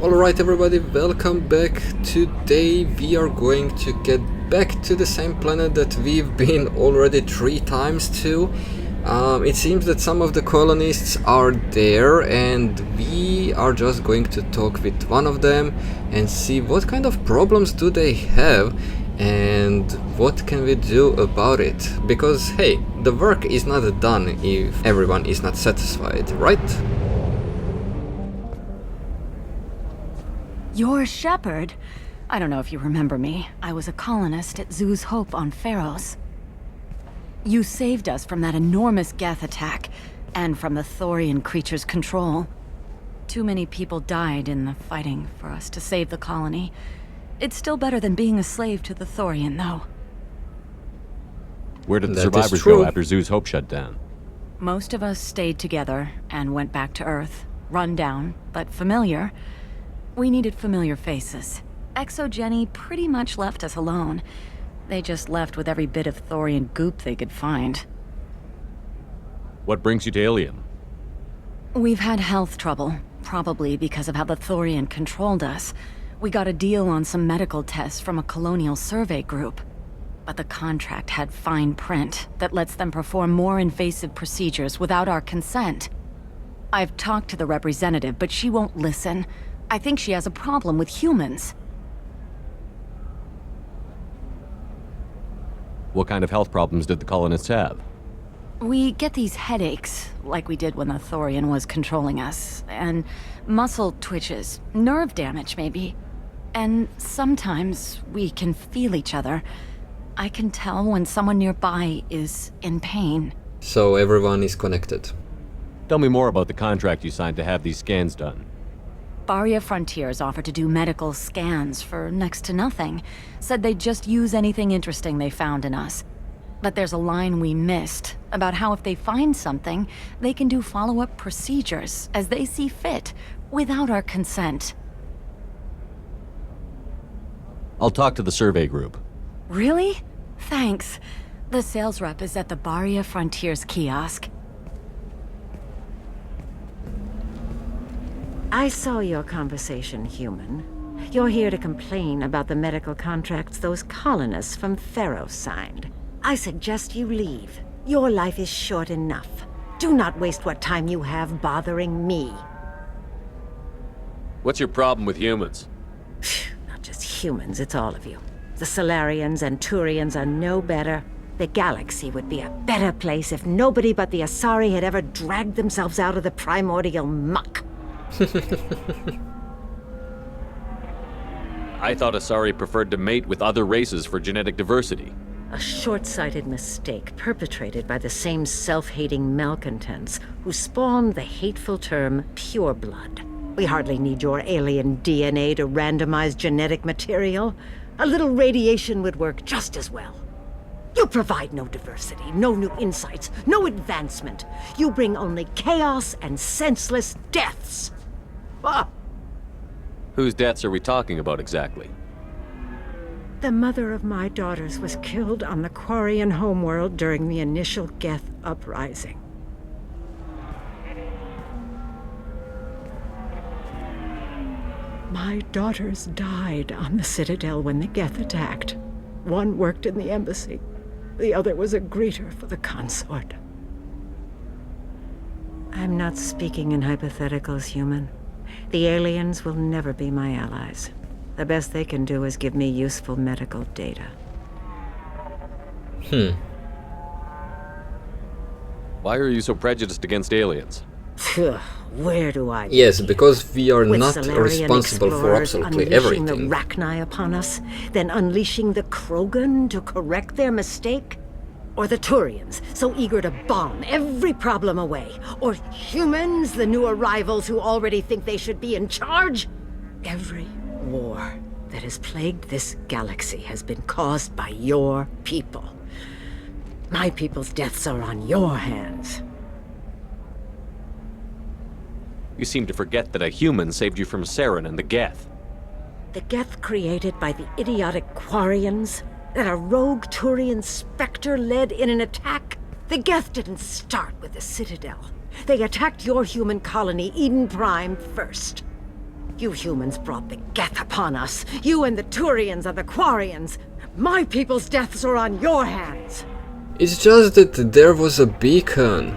Alright everybody, welcome back. Today we are going to get back to the same planet that we've been already 3 times to. It seems that some of the colonists are there and we are just going to talk with one of them and see what kind of problems do they have and what can we do about it. Because hey, the work is not done if everyone is not satisfied, right? You're a shepherd? I don't know if you remember me. I was a colonist at Zoo's Hope on Feros. You saved us from that enormous Geth attack, and from the Thorian creature's control. Too many people died in the fighting for us to save the colony. It's still better than being a slave to the Thorian, though. Where did the survivors go after Zoo's Hope shut down? Most of us stayed together and went back to Earth. Run down, but familiar. We needed familiar faces. Exogeny pretty much left us alone. They just left with every bit of Thorian goop they could find. What brings you to Ilium? We've had health trouble, probably because of how the Thorian controlled us. We got a deal on some medical tests from a colonial survey group. But the contract had fine print that lets them perform more invasive procedures without our consent. I've talked to the representative, but she won't listen. I think she has a problem with humans. What kind of health problems did the colonists have? We get these headaches, like we did when the Thorian was controlling us, and muscle twitches, nerve damage maybe. And sometimes we can feel each other. I can tell when someone nearby is in pain. So everyone is connected. Tell me more about the contract you signed to have these scans done. Barria Frontiers offered to do medical scans for next to nothing. Said they'd just use anything interesting they found in us. But there's a line we missed about how if they find something, they can do follow-up procedures as they see fit, without our consent. I'll talk to the survey group. Really? Thanks. The sales rep is at the Barria Frontiers kiosk. I saw your conversation, human. You're here to complain about the medical contracts those colonists from Feros signed. I suggest you leave. Your life is short enough. Do not waste what time you have bothering me. What's your problem with humans? Not just humans, it's all of you. The Solarians and Turians are no better. The galaxy would be a better place if nobody but the Asari had ever dragged themselves out of the primordial muck. I thought Asari preferred to mate with other races for genetic diversity. A short-sighted mistake perpetrated by the same self-hating malcontents who spawned the hateful term pureblood. We hardly need your alien DNA to randomize genetic material. A little radiation would work just as well. You provide no diversity, no new insights, no advancement. You bring only chaos and senseless deaths. Ah! Whose deaths are we talking about exactly? The mother of my daughters was killed on the Quarian homeworld during the initial Geth uprising. My daughters died on the Citadel when the Geth attacked. One worked in the embassy. The other was a greeter for the consort. I'm not speaking in hypotheticals, human. The aliens will never be my allies. The best they can do is give me useful medical data. Why are you so prejudiced against aliens? Where do I Yes, begin? because we are With not Solarian responsible for explorers absolutely unleashing everything. the Rachni upon us, then unleashing the Krogan to correct their mistake? Or the Turians, so eager to bomb every problem away? Or humans, the new arrivals who already think they should be in charge? Every war that has plagued this galaxy has been caused by your people. My people's deaths are on your hands. You seem to forget that a human saved you from Saren and the Geth. The Geth created by the idiotic Quarians? That a rogue Turian specter led in an attack? The Geth didn't start with the Citadel. They attacked your human colony, Eden Prime, first. You humans brought the Geth upon us. You and the Turians are the Quarians. My people's deaths are on your hands. It's just that there was a beacon.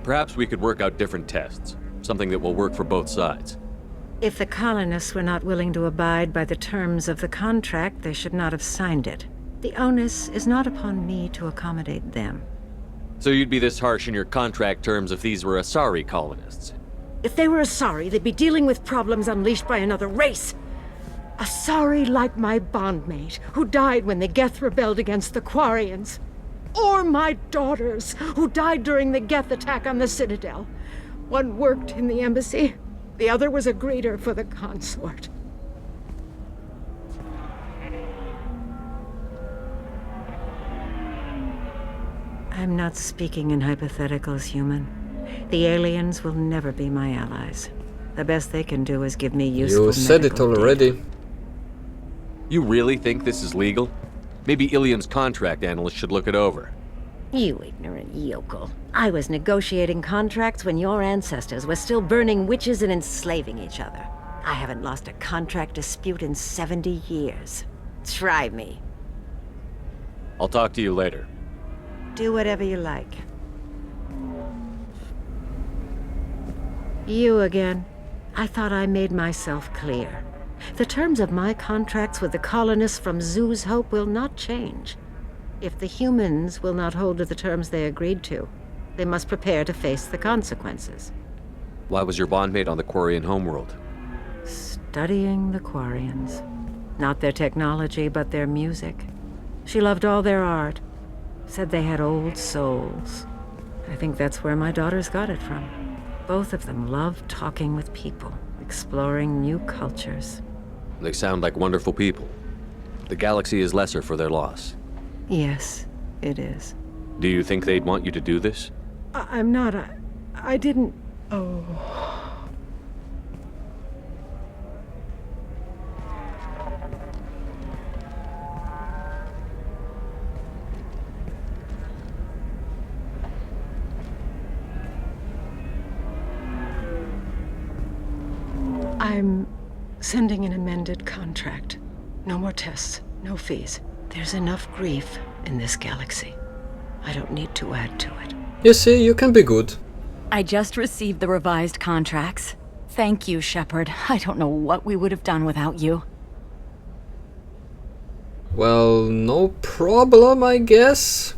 Perhaps we could work out different tests. Something that will work for both sides. If the colonists were not willing to abide by the terms of the contract, they should not have signed it. The onus is not upon me to accommodate them. So you'd be this harsh in your contract terms if these were Asari colonists? If they were Asari, they'd be dealing with problems unleashed by another race. Asari like my bondmate, who died when the Geth rebelled against the Quarians. Or my daughters, who died during the Geth attack on the Citadel. One worked in the embassy, the other was a greeter for the consort. I'm not speaking in hypotheticals, human. The aliens will never be my allies. The best they can do is give me useful You said it medical already. data. You really think this is legal? Maybe Ilian's contract analyst should look it over. You ignorant yokel. I was negotiating contracts when your ancestors were still burning witches and enslaving each other. I haven't lost a contract dispute in 70 years. Try me. I'll talk to you later. Do whatever you like. You again. I thought I made myself clear. The terms of my contracts with the colonists from Zoo's Hope will not change. If the humans will not hold to the terms they agreed to, they must prepare to face the consequences. Why was your bondmate on the Quarian homeworld? Studying the Quarians. Not their technology, but their music. She loved all their art. Said they had old souls. I think that's where my daughters got it from. Both of them loved talking with people, exploring new cultures. They sound like wonderful people. The galaxy is lesser for their loss. Yes, it is. Do you think they'd want you to do this? I'm not. I didn't. Oh. I'm sending an amended contract. No more tests, no fees. There's enough grief in this galaxy. I don't need to add to it. You see, you can be good. I just received the revised contracts. Thank you, Shepard. I don't know what we would have done without you. Well, no problem, I guess.